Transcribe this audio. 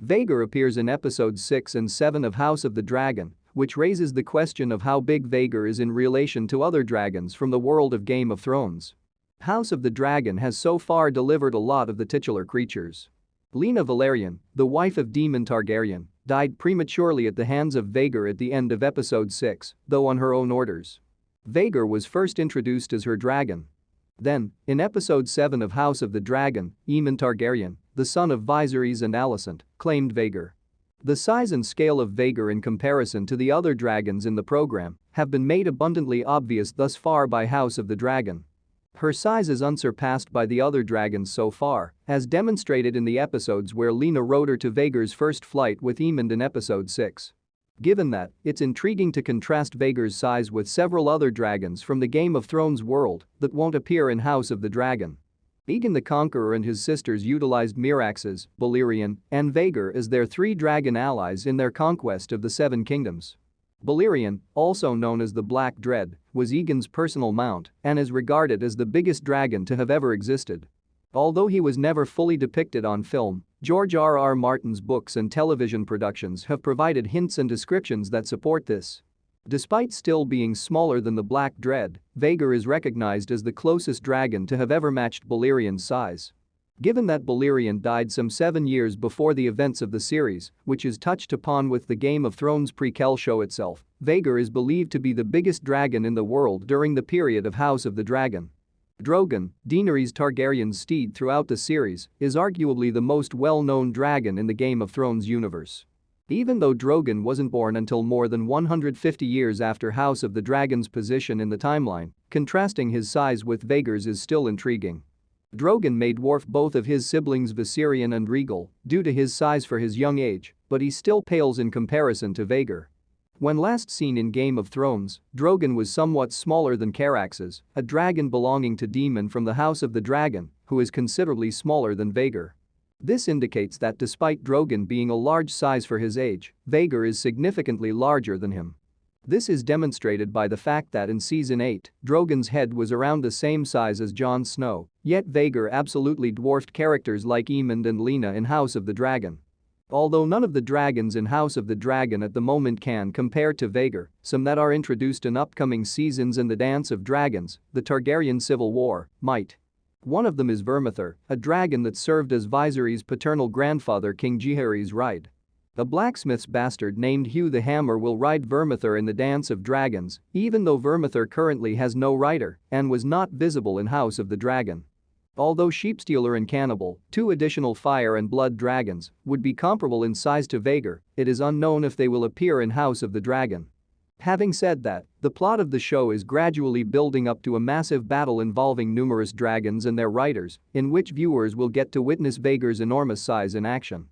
Vhagar appears in episodes 6 and 7 of House of the Dragon, which raises the question of how big Vhagar is in relation to other dragons from the world of Game of Thrones. House of the Dragon has so far delivered a lot of the titular creatures. Lena Valerian, the wife of Daemon Targaryen, died prematurely at the hands of Vhagar at the end of episode 6, though on her own orders. Vhagar was first introduced as her dragon. Then, in episode 7 of House of the Dragon, Aemon Targaryen, the son of Viserys and Alicent, claimed Vhagar. The size and scale of Vhagar in comparison to the other dragons in the program have been made abundantly obvious thus far by House of the Dragon. Her size is unsurpassed by the other dragons so far, as demonstrated in the episodes where Lena rode her to Vhagar's first flight with Aemond in episode 6. Given that, it's intriguing to contrast Vhagar's size with several other dragons from the Game of Thrones world that won't appear in House of the Dragon. Aegon the Conqueror and his sisters utilized Meraxes, Balerion, and Vhagar as their three dragon allies in their conquest of the Seven Kingdoms. Balerion, also known as the Black Dread, was Aegon's personal mount and is regarded as the biggest dragon to have ever existed. Although he was never fully depicted on film, George R.R. Martin's books and television productions have provided hints and descriptions that support this. Despite still being smaller than the Black Dread, Vhagar is recognized as the closest dragon to have ever matched Balerion's size. Given that Balerion died some 7 years before the events of the series, which is touched upon with the Game of Thrones prequel show itself, Vhagar is believed to be the biggest dragon in the world during the period of House of the Dragon. Drogon, Daenerys Targaryen's steed throughout the series, is arguably the most well-known dragon in the Game of Thrones universe. Even though Drogon wasn't born until more than 150 years after House of the Dragon's position in the timeline, contrasting his size with Vhagar's is still intriguing. Drogon may dwarf both of his siblings Viserion and Rhaegal due to his size for his young age, but he still pales in comparison to Vhagar. When last seen in Game of Thrones, Drogon was somewhat smaller than Caraxes, a dragon belonging to Daemon from the House of the Dragon, who is considerably smaller than Vhagar. This indicates that despite Drogon being a large size for his age, Vhagar is significantly larger than him. This is demonstrated by the fact that in Season 8, Drogon's head was around the same size as Jon Snow, yet Vhagar absolutely dwarfed characters like Aemond and Lena in House of the Dragon. Although none of the dragons in House of the Dragon at the moment can compare to Vhagar, some that are introduced in upcoming seasons and the Dance of Dragons, the Targaryen Civil War, might. One of them is Vermithor, a dragon that served as Viserys' paternal grandfather King Jaehaerys' ride. A blacksmith's bastard named Hugh the Hammer will ride Vermithor in the Dance of Dragons, even though Vermithor currently has no rider and was not visible in House of the Dragon. Although Sheepstealer and Cannibal, two additional fire and blood dragons, would be comparable in size to Vhagar, it is unknown if they will appear in House of the Dragon. Having said that, the plot of the show is gradually building up to a massive battle involving numerous dragons and their riders, in which viewers will get to witness Vhagar's enormous size in action.